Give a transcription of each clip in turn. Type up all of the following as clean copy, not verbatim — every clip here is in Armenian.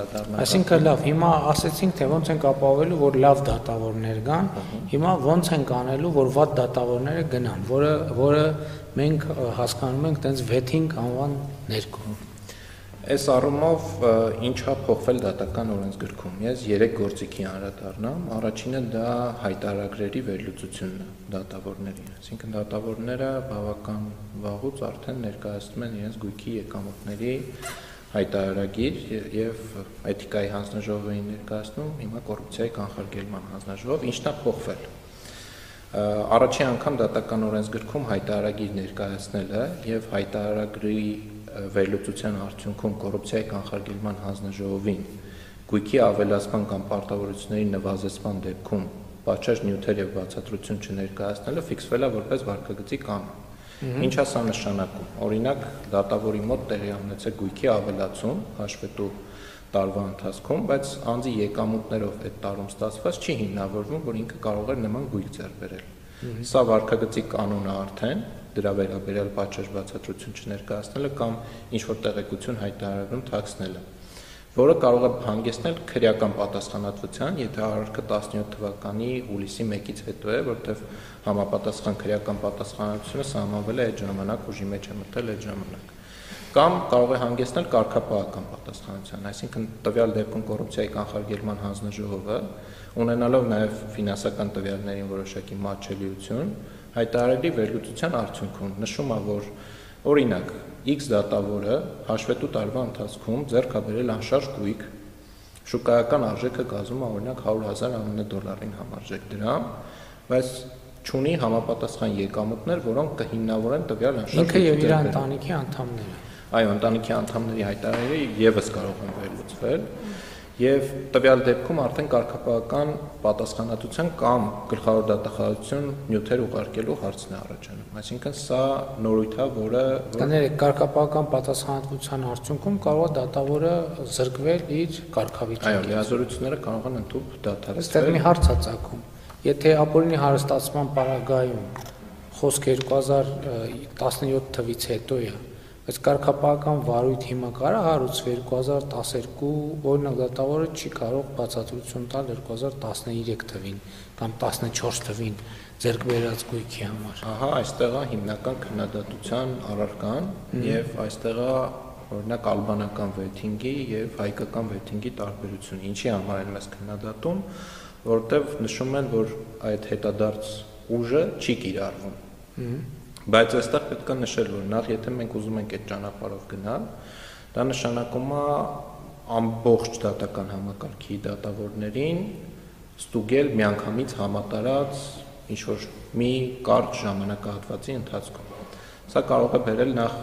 անդրադառնանք։ Այսինքն լավ, հիմա ասեցինք, թե ոնց ենք ապահովելու, որ լավ դատավորներ գան, հիմա ոնց ենք անելու, որ վատ դատավորները գնան, որը մենք հասկանում ենք տենց vetting անվան ներքո։ Այս առումով ինչ է փոխվել դատական օրենսգրքում։ Ես 3 գործիքի անդրադառնամ։ Առաջինը դա հայտարարագրերի վերլուծությունն է դատավորների։ Այսինքն դատավորները բավական վաղուց արդեն ներկայացնում են իրենց գույքի եկամուտների հայտարարագիր եւ էթիկայի հանձնաժողովին ներկայացնում, հիմա կոռուպցիայի կանխարգելման հանձնաժողով, ինչն է փոխվել։ Առաջին անգամ դատական օրենսգրքում հայտարարագիր ներկայացնելը եւ հայտարարագրի վերլուծության արդյունքում կոռուպցիայի կանխարգելման հանձնաժողովին գույքի ավելացման կամ պարտավորությունների նվազեցման դեպքում պատշաճ նյութեր եւ բացատրություն չներկայացնելը ֆիքսվել է որպես վարքագծի կանոն։ Ինչ է սա նշանակում։ Օրինակ, դատավորի մոտ տեղի ունեցել գույքի ավելացում հաշվետու տարվա ընթացքում, բայց անձի եկամուտներով այդ տարում ստացված չի հիմնավորվում, որ ինքը կարող է նման գույք ձեռք բերել։ Սա վարքագծի կանոն է արդեն, դրա վերաբերյալ պատշաճ բացատրություն չներկայացնելը կամ ինչ-որ տեղեկություն հայտարարում թաքցնելը, որը կարող է հանգեցնել քրեական պատասխանատվության, եթե արարքը 17 թվականի հուլիսի 1-ից հետո է, որտեղ համապատասխան քրեական պատասխանատվությունը սահմանվել է այդ ժամանակ, ուժի մեջ է մտել այդ ժամանակ, կամ կարող է հանգեցնել կարգապահական պատասխանատվության, այսինքն տվյալ դեպքում կոռուպցիայի կանխարգելման հանձնաժողովը, ունենալով նաև ֆինանսական տվյալներին որոշակի մատչելիություն, հայտարարագրի վերլուծության արդյունքում նշում է, որ օրինակ X դատավորը հաշվետու տարվա ընթացքում ձեռք է բերել անշարժ գույք, շուկայական արժեքը կազմում է օրինակ 100,000 ԱՄՆ-ին համարժեք դրամ, բայց չունի համապատասխան եկամուտներ, որոնք կհիմնավորեն տվյալ անշարժ ինքը եւ իր ընտանիքի անդամները։ Այո, ընտանիքի անդամների հայտարարները եւս կարող են վերլուծվել եւ տվյալ դեպքում արդեն կարգապահական պատասխանատվության կամ գլխավոր դատախազություն նյութեր ուղարկելու հարցն է առաջանում։ Այսինքն սա նորույթ է, որը կներեք կարգապահական պատասխանատվության արդյունքում կարող է դատավորը զրկվել իր կարգավիճակից։ Այո, լիազորությունները կարող են ընդհանուր դադարեցվել։ Այստեղ մի հարց է ծագում։ Եթե ապօրինի հարստացման պարագայում խոսք 2017 թվից հետո է, բայց կարգապահական վարույթ հիմա կարա հարուցվի 2012, օրինակ դատավորը չի կարող բացատրություն տալ 2013 թվին կամ 14 թվին ձեռք բերած գույքի համար։ Ահա, այստեղ է հիմնական քննադատության առարկան եւ այստեղ է օրինակ ալբանական վեթինգի եւ հայկական վեթինգի տարբերությունը։ Ինչի համար են մեզ քննադատում, որտեղ նշում են, որ այդ հետադարձ ուժը չի կիրառվում։ Բայց այստեղ պետք է նշել, որ նախ եթե մենք ուզում ենք այդ ճանապարհով գնալ, դա նշանակում է ամբողջ դատական համակարգի դատավորներին ստուգել միանգամից համատարած ինչ-որ մի կարճ ժամանակահատվածի ընթացքում։ Սա կարող է բերել նախ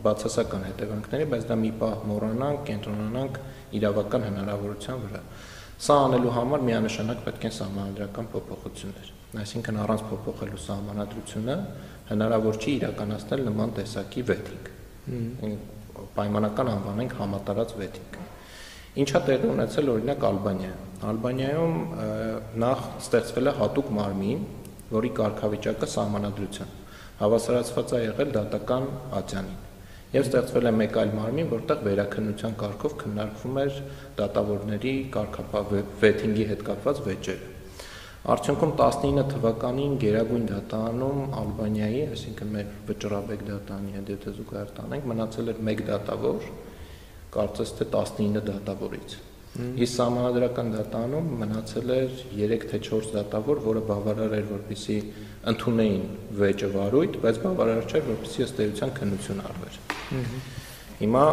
բացասական հետևանքների, բայց դա մի պահ մոռանանք, կենտրոնանանք իրավական հնարավորության վրա։ Սա անելու համար միանշանակ պետք են սահմանադրական փոփոխություններ։ Այսինքն առանց փոփոխելու սահմանադրությունը հնարավոր չի իրականացնել նման տեսակի վեթինգ։ Պայմանական անվանենք համատարած վեթինգ։ Ինչա տեղի ունեցել օրինակ Ալբանիայում։ Ալբանիայում նախ ստեղծվել է հատուկ մարմին, որի կարգավիճակը սահմանադրության հավասարացված է եղել դատական ատյանին։ Եվ ստեղծվել է մեկ այլ մարմին, որտեղ վերաքննության կարգով քննարկվում էր դատավորների վեթինգի հետ կապված վեճերը։ Արդյունքում 19 թվականին Գերագույն դատարանում Ալբանիայի, այսինքն մեր վճռաբեկ դատարանի հետ եթե զուգահեռ տանենք, մնացել էր 1 դատավոր, կարծես թե 19 դատավորից։ Իսկ սահմանադրական դատարանում մնացել էր 3 թե 4 դատավոր, որը բավարար էր, որպեսզի ընդունեին վեճը վարույթ, բայց բավարար չէր, որպեսզի ըստ էության քննություն արվեր։ Հիմա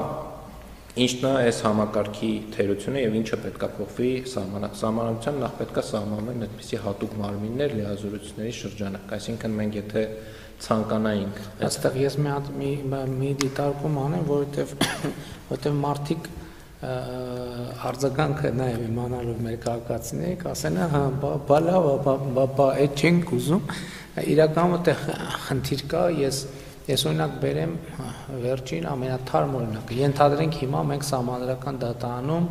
ինչն է այս համակարգի թերությունը եւ ինչը պետք է փոխվի սահմանադրության նախ պետք է սահմանվեն այդպիսի հատուկ մարմիններ լիազորությունների շրջանակ, այսինքն մենք եթե ցանկանայինք այստեղ ես մի դիտարկում անեմ, որովհետեւ մարդիկ արձագանքը նաեւ իմանալով մեր քաղաքացիների կասեն, հա, բա լավ, բա այդ չենք ուզում, իրականում այդտեղ խնդիր կա, ես օրինակ բերեմ վերջին ամենաթարմ օրինակը։ Ենթադրենք հիմա մենք սահմանադրական դատարանում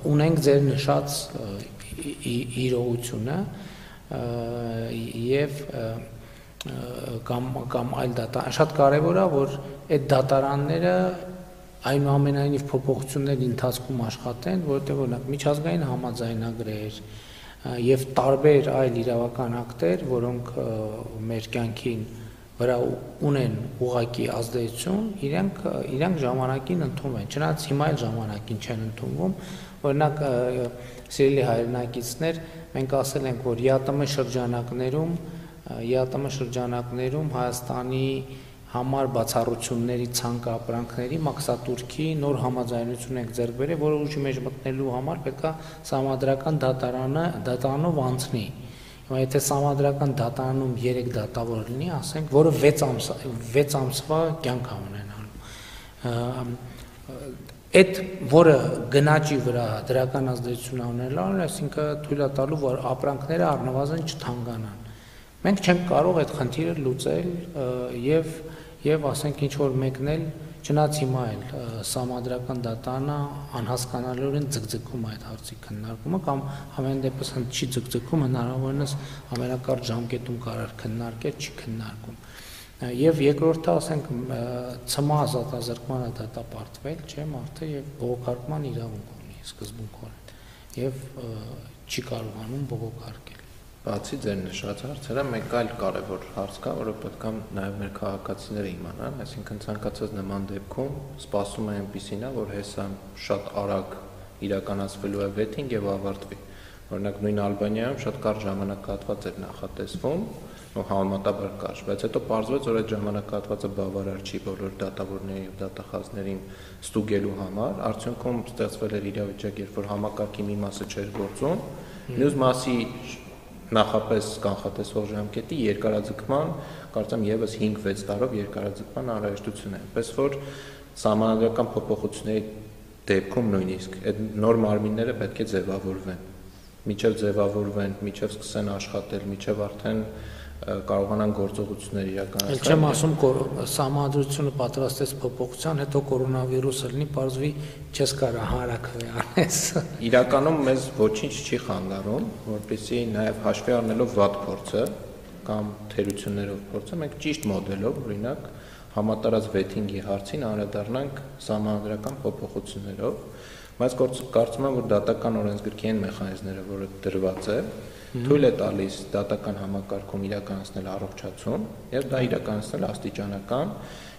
ունենք ձեր նշած իրողությունը եւ կամ այլ դատարան։ Շատ կարեւոր է, որ այդ դատարանները այնուամենայնիվ փոփոխությունների ընթացքում աշխատեն, որովհետև օրինակ միջազգային համաձայնագրեր եւ տարբեր այլ իրավական ակտեր, որոնք մեր կյանքին վրա ունեն ուղղակի ազդեցություն, իրենք ժամանակին ընդունվում են, չնայած հիմա էլ ժամանակին չեն ընդունվում, օրինակ սիրելի հայրենակիցներ, մենք ասել ենք, որ ԵԱՏՄ շրջանակներում Հայաստանի համար բացառությունների ցանկապրանքների մաքսատուրքի նոր համաձայնություն ենք ձեռք բերել, որը ուժի մեջ մտնելու համար պետք է սահմանադրական դատարանով անցնի։ Հիմա եթե սահմանադրական դատարանում 3 դատավոր լինի, ասենք, որը 6 ամսվա կյանք է ունենալու։ Այդ որը գնաճի վրա դրական ազդեցություն ունենալու, այսինքն թույլ է տալու, որ ապրանքները առնվազն չթանկանան։ Մենք չենք կարող այդ խնդիրը լուծել եւ ասենք ինչ որ մեկն էլ չնայած հիմա էլ սահմանադրական դատարանը անհասկանալիորեն ձգձգում այդ հարցի քննարկումը կամ ամեն դեպս չի ձգձգում, հնարավորինս ամենակարճ ժամկետում կարար քննարկել, չի քննարկում։ Եվ երկրորդը, ասենք, ՑՄ ազատազրկմանը դատապարտվել, չէ՞, մարդը եւ բողոքարկման իրավունք ունի սկզբունքորեն եւ չի կարողանում բողոքարկել։ Բացի ձեր նշած հարցերը, մեկ այլ կարևոր հարց կա, որը պետք է նաև մեր քաղաքացիները իմանան, այսինքն ցանկացած նման դեպքում սպասում է այնպիսին, որ հեսա շատ արագ իրականացվելու է վեթինգ եւ ավարտվի։ Օրինակ նույն Ալբանիայում շատ կարճ ժամանակահատված էր նախատեսվում, ու համեմատաբար կարճ, բայց հետո պարզվեց, որ այդ ժամանակահատվածը բավարար չի բոլոր դատավորներին եւ դատախազներին ստուգելու համար, արդյունքում ստեղծվել էր իրավիճակ, երբ որ համակարգի մի մասը չէր գործում, մյուս մասի նախապես կանխատեսվող ժամկետի երկարաձգման, կարծեմ եւս 5-6 տարով երկարաձգման անհրաժեշտություն է, այնպես որ սահմանադրական փոփոխությունների դեպքում նույնիսկ այդ նոր մարմինները պետք է ձևավորվեն, միջև ձևավորվեն, միջև սկսեն աշխատել, միջև արդեն կարողանան գործողություններ իրականացնել։ Էլ չեմ ասում, սահմանադրությունը պատրաստեց փոփոխության, հետո կորոնավիրուսը լինի, պարզվի չես կարող հարակվի անես։ Իրականում մեզ ոչինչ չի խանգարում, որպեսզի նաև հաշվի առնելով վատ փորձը կամ թերություններով փորձը, մենք ճիշտ մոդելով, օրինակ, համատարած վեթինգի հարցին անդրադառնանք սահմանադրական փոփոխություններով, բայց կարծում եմ, որ դատական օրենսգրքի այն մեխանիզմները, որը դրված է, թույլ է տալիս դատական համակարգում իրականացնել առողջացում եւ դա իրականացնել աստիճանական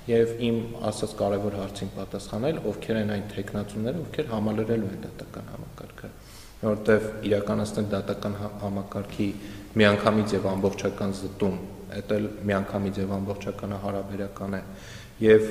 եւ իմ ասած կարևոր հարցին պատասխանել, ովքեր են այն տեխնացուները, ովքեր համալրելու են դատական համակարգը, որովհետեւ իրականացնել դատական համակարգի միանգամից եւ ամբողջական զտում, դա էլ միանգամից եւ ամբողջականը հարաբերական է եւ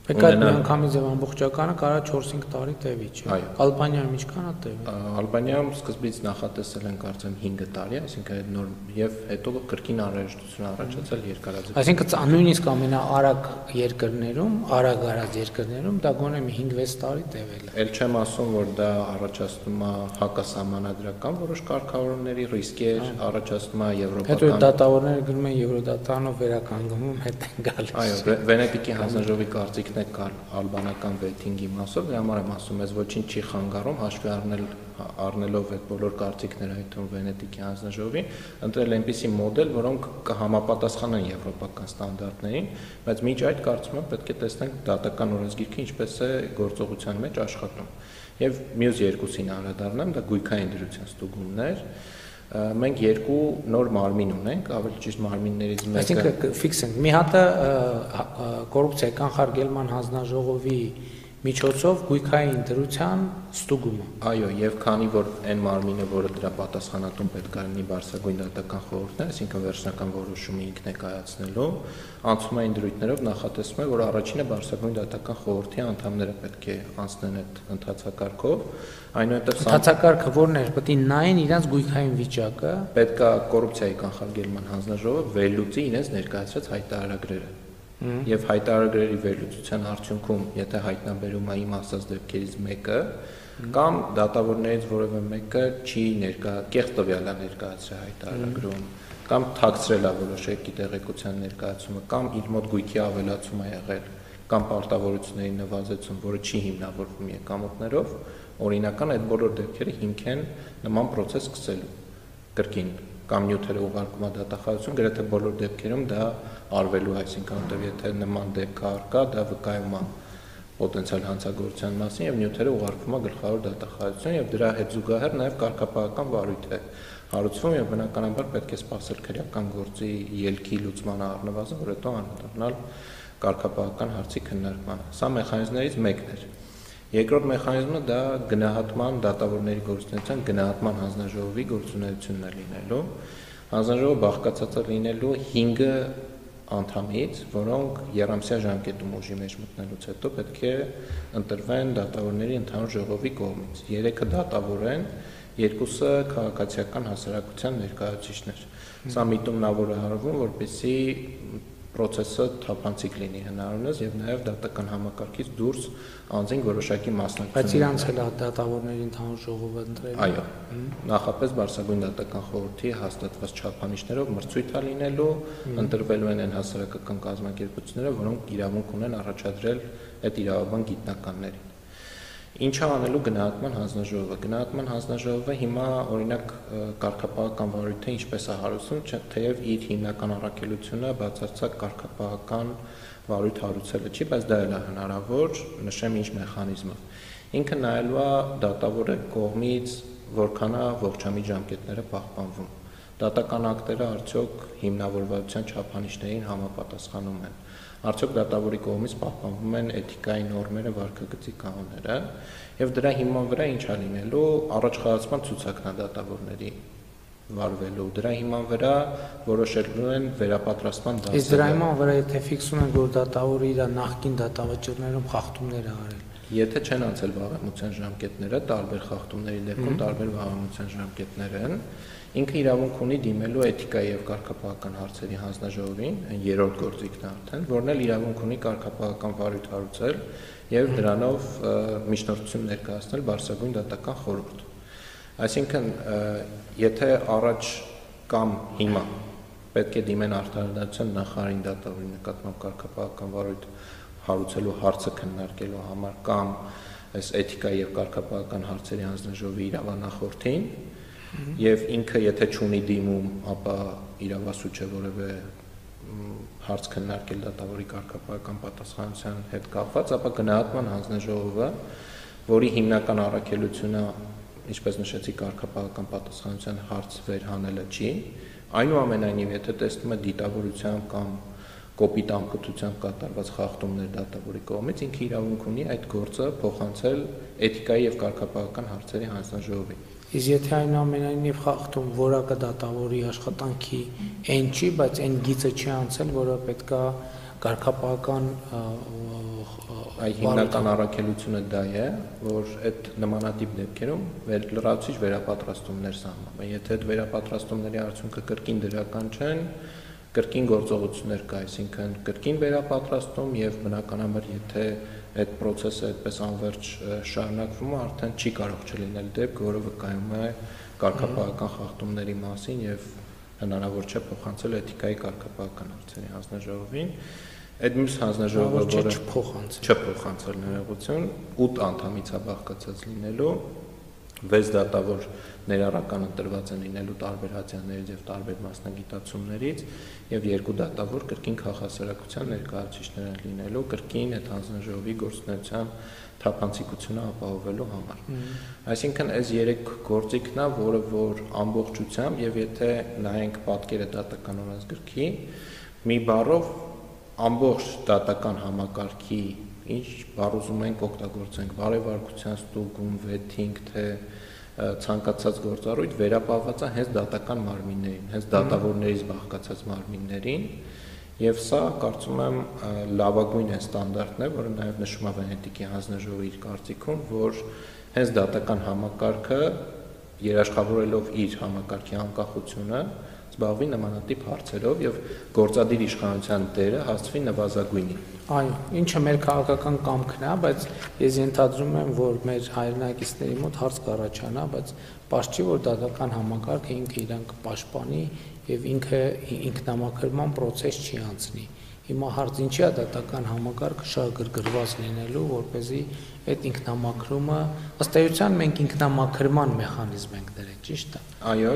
Պետք է միանգամից եւ ամբողջականը կարա 4-5 տարի տևի, չէ՞։ Ալբանիայում ինչքան է տևի։ Ալբանիայում սկզբից նախատեսել են կարծեմ 5 տարի, այսինքն այդ նոր եւ հետո կրկին անհրաժեշտություն առաջացել երկարաձգ։ Այսինքն նույնիսկ ամենաարագ երկրներում, արագ արած երկրներում դա գոնե 5-6 տարի տևել է։ Էլ չեմ ասում, որ դա առաջացնում է հակասահմանադրական որոշ կարգավորումների ռիսկեր, առաջացնում է եվրոպական։ Հետո դատավորները գնում են Եվրոդատարանով վերականգնվում, հետ են գալիս։ Այո, Վենետիկի հանձնաժողովի կարծիքն է կար ալբանական վեթինգի մասով, դրա համար եմ ասում, ես ոչինչ չի խանգարում հաշվի առնելով այդ բոլոր կարծիքները, այդ թվում Վենետիկի հանձնաժողովի, ընտրել այնպիսի մոդել, որոնք կհամապատասխանեն եվրոպական ստանդարտներին, բայց միջ այդ կարծում եմ պետք է տեսնենք դատական օրենսգիրքը ինչպես է գործողության մեջ աշխատում։ Եվ մյուս երկուսին անդրադառնամ, դա գույքային դրության ստուգումներ, մենք երկու նոր մարմին ունենք, ավելի ճիշտ մարմիններից մեկը։ Այսինքն ֆիքսենք, մի հատը կոռուպցիայի կանխարգելման հանձնաժողովի միջոցով գույքային դրության ստուգումը։ Այո, եւ քանի որ այն մարմինը, որը դրա պատասխանատուն պետք է լինի բարձրագույն դատական խորհուրդն է, այսինքն վերջնական որոշումը ինքն է կայացնելու, անցումային դրույթներով նախատեսվում է, որ առաջինը բարձրագույն դատական խորհրդի անդամները պետք է անցնեն այդ ընթացակարգով, այնուհետև ընթացակարգը որն է, պետք է նայեն իրենց գույքային վիճակը, պետք է կոռուպցիայի կանխարգելման հանձնաժողովը վերլուծի իրենց ներկայացրած հայտարարագրերը։ Եվ հայտարարագրերի վերլուծության արդյունքում, եթե հայտնաբերում է իմ ասած դեպքերից մեկը, կամ դատավորներից որևէ մեկը չի կեղծ տվյալ է ներկայացրել հայտարարագրում, կամ թաքցրել է որոշ տեղեկության ներկայացումը, կամ իր մոտ գույքի ավելացում է եղել, կամ պարտավորությունների նվազեցում, որը չի հիմնավորվում եկամուտներով, օրինական այդ բոլոր դեպքերը հիմք են նման process սկսելու կրկին կամ նյութերը ուղարկում է դատախազություն, գրեթե բոլոր դեպքերում դա արվելու, այսինքն որտեղ եթե նման դեպք կա, դա վկայում է պոտենցիալ հանցագործության մասին եւ նյութերը ուղարկվում է գլխավոր դատախազության եւ դրա հետ զուգահեռ նաեւ կարգապահական վարույթ է հարուցվում եւ բնականաբար պետք է սպասել քրեական գործի ելքի լուծմանը առնվազն, որ հետո անդրադառնալ կարգապահական հարցի քննարկմանը։ Սա մեխանիզմներից մեկն էր։ Երկրորդ մեխանիզմը դա գնահատման դատավորների գործունեության գնահատման հանձնաժողովի գործունեությունն է լինելու։ Հանձնաժողովը բաղկացած է լինելու 5 անդամից, որոնք երամսյա ժամկետում ուժի մեջ մտնելուց հետո պետք է ընտրվեն դատավորների ընդհանուր ժողովի կողմից։ 3-ը դատավոր են, 2-ը քաղաքացիական հասարակության ներկայացուցիչներ։ Սա միտումնավոր է հարվում, որպեսզի process-ը թափանցիկ լինի հնարավորինս եւ նաեւ դատական համակարգից դուրս անձին որոշակի մասնակցություն։ Բայց իրանց էլ դատավորների ընդհանուր ժողովը ընտրել։ Այո։ Նախապես Բարսագույն դատական խորհրդի հաստատված չափանիշներով մրցույթ է լինելու, ընտրվելու են հասարակական կազմակերպությունները, որոնք իրավունք ունեն առաջադրել այդ իրավաբան գիտնականներին։ Ինչ է անելու գնահատման հանձնաժողովը։ Գնահատման հանձնաժողովը հիմա օրինակ կարգապահական վարույթը ինչպես է հարուցում, թեև իր հիմնական առաքելությունը բացարձակ կարգապահական վարույթ հարուցելը չի, բայց դա էլ է հնարավոր, նշեմ ինչ մեխանիզմով։ Ինքը նայելու է դատավորի կողմից որքան է ողջամիտ ժամկետները պահպանվում։ Դատական ակտերը արդյոք հիմնավորվածության չափանիշներին համապատասխանում են։ Արդյոք դատավորի կողմից պահպանվում են էթիկայի նորմերը, վարքագծի կանոնները, եւ դրա հիման վրա ինչ է լինելու առաջխաղացման ցուցակն է դատավորների վարվելու, դրա հիման վրա որոշելու են վերապատրաստման դասերը։ Իսկ դրա հիման վրա եթե ֆիքսում են, որ դատավորը իր նախկին դատավճիռներում խախտումներ է արել, եթե չեն անցել վաղեմության ժամկետները, տարբեր խախտումների դեպքում տարբեր վաղեմության ժամկետներ են, ինքը իրավունք ունի դիմելու էթիկայի եւ կարգապահական հարցերի հանձնաժողովին, երրորդ գործիքն արդեն, որն էլ իրավունք ունի կարգապահական վարույթ հարուցել եւ դրանով միջնորդություն ներկայացնել Բարսագույն դատական խորհուրդ։ Այսինքն, եթե առաջ կամ հիմա պետք է դիմեն արդարադատության նախարարին դատավորի նկատմամբ կարգապահական վարույթ հարուցելու հարցը քննարկելու համար կամ այս էթիկայի եւ կարգապահական հարցերի հանձնաժողովի իրավանախորդին եւ ինքը եթե չունի դիմում, ապա իրավասու չէ որևէ հարց քննարկել դատավորի կարգապահական պատասխանատվության հետ կապված, ապա գնահատման հանձնաժողովը, որի հիմնական առաքելությունը, ինչպես նշեցի, կարգապահական պատասխանատվության հարց վերհանելը չի, այնուամենայնիվ եթե տեսնում է դիտավորությամբ կամ կոպիտ անկտությամբ կատարված խախտումներ դատավորի կողմից, ինքը իրավունք ունի այդ գործը փոխանցել էթիկայի եւ կարգապահական հարցերի հանձնաժողովին։ Իսկ եթե այնուամենայնիվ խախտում որակը դատավորի աշխատանքի այն չի, բայց այն գիծը չի անցել, որը պետքա կարգապահական հիմնական առաքելությունը դա է, որ այդ նմանատիպ դեպքերում լրացուցիչ վերապատրաստումներ սահմանվեն։ Եթե այդ վերապատրաստումների արդյունքը կրկին դրական չեն, կրկին գործողություններ կա, այսինքն կրկին վերապատրաստում եւ բնականաբար եթե այդ process-ը այդպես անverջ շարունակվում է, արդեն չի կարող չլինել դեպք, որը վկայում է կարգապահական խախտումների մասին եւ հնարավոր չէ փոխանցել էթիկայի կարգապահական հարցերի հանձնաժողովին։ Այդ մյուս հանձնաժողովը, որը չփոխանցել ներողություն, 8 անդամից է բաղկացած լինելու, 6 դատավոր ներառական ընտրված են լինելու տարբեր հատյաններից եւ տարբեր մասնագիտացումներից եւ 2 դատավոր կրկին քաղաքասարակության ներկայացուցիչներ են լինելու կրկին այդ հանձնաժողովի գործունեության թափանցիկությունը ապահովելու համար։ Այսինքն այս 3 գործիքն է, որը որ ամբողջությամբ եւ եթե նայենք պատկերը դատական օրենսգրքի, մի բառով ամբողջ դատական համակարգի ինչ բառ ուզում ենք օգտագործենք, բարեվարկության ստուգում, վեթինգ, թե ցանկացած գործառույթ վերապահված է հենց դատական մարմիններին, հենց դատավորներից բաղկացած մարմիններին, եւ սա կարծում եմ լավագույն է ստանդարտն է, որը նաեւ նշում է Վենետիկի հանձնաժողովի իր կարծիքում, որ հենց դատական համակարգը երաշխավորելով իր համակարգի անկախությունը զբաղվի նմանատիպ հարցերով եւ գործադիր իշխանության դերը հասցվի նվազագույնի։ Այո, ինչը մեր քաղաքական կամքն է, բայց ես ենթադրում եմ, որ մեր հայրենակիցների մոտ հարց կառաջանա, բայց պարզ չի, որ դատական համակարգը ինքը իրան կպաշտպանի եւ ինքը ինքնամաքրման process չի անցնի։ Հիմա հարց ինչի է դատական համակարգը շատ գրգռված լինելու, որպեսզի այդ ինքնամաքրումը, ըստ էության մենք ինքնամաքրման մեխանիզմ ենք դրել, ճիշտ է։ Այո,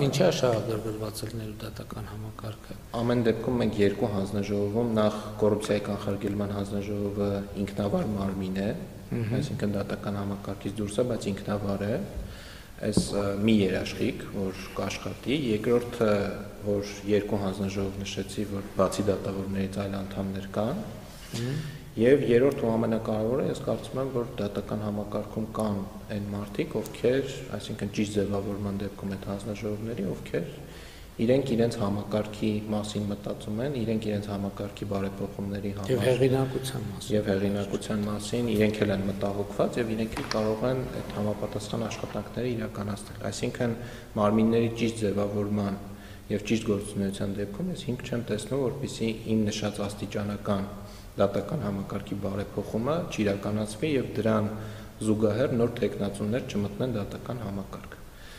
Ինչի է շատ գրգռված լինելու դատական համակարգը։ Ամեն դեպքում մենք երկու հանձնաժողովում նախ կոռուպցիայի կանխարգելման հանձնաժողովը ինքնավար մարմին է, այսինքն դատական համակարգից դուրս է, բայց ինքնավար է։ Այս մի երաշխիք, որ կաշխատի, երկրորդը, որ երկու հանձնաժողով նշեցի, որ բացի դատավորներից այլ անդամներ կան, եւ երրորդ ու ամենակարևորը, ես կարծում եմ, որ դատական համակարգում կան այն մարդիկ, ովքեր, այսինքն ճիշտ ձևավորման դեպքում այդ հանձնաժողովների, ովքեր իրենք իրենց համակարգի մասին մտածում են, իրենք իրենց համակարգի բարեփոխումների համար եւ հեղինակության մասին իրենք էլ են մտահոգված եւ իրենք էլ կարող են այդ համապատասխան աշխատանքները իրականացնել։ Այսինքն մարմինների ճիշտ ձևավորման եւ ճիշտ գործունեության դեպքում ես հիմք չեմ տեսնում, որպեսզի իմ նշած աստիճանական դատական համակարգի բարեփոխումը չիրականացվի եւ դրան զուգահեռ նոր տեխնացումներ չմտնեն դատական համակարգ։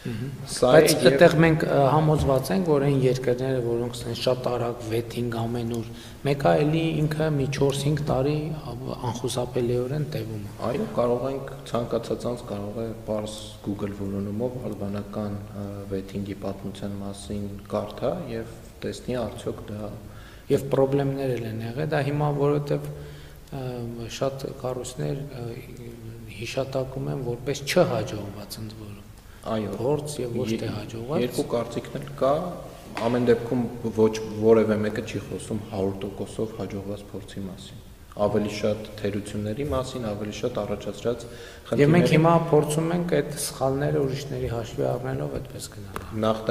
Բայց այդտեղ մենք համոզված ենք, որ այն երկրները, որոնք շատ արագ վեթինգ ամենուր, մեկը էլի ինքը մի 4-5 տարի անխուսափելիորեն տևում է։ Այո, կարող ենք ցանկացած անձ կարող է պարզ Google որոնումով ալբանական վեթինգի պատմության մասին կարդա եւ տեսնի արդյոք դա եւ խնդիրներ են եղել, դա հիմա որովհետեւ շատ կառույցներ հիշատակում են որպես չհաջողված ընդ որում։ Այո, փորձ եւ ոչ թե հաջողված։ Երկու կարծիքներ կա, ամեն դեպքում ոչ որևէ մեկը չի խոսում 100%-ով հաջողված փորձի մասին։ Ավելի շատ թերությունների մասին, ավելի շատ առաջացրած խնդիրների։ Եվ մենք հիմա փորձում ենք այդ սխալները ուրիշների հաշվի առնելով այդպես գնալ։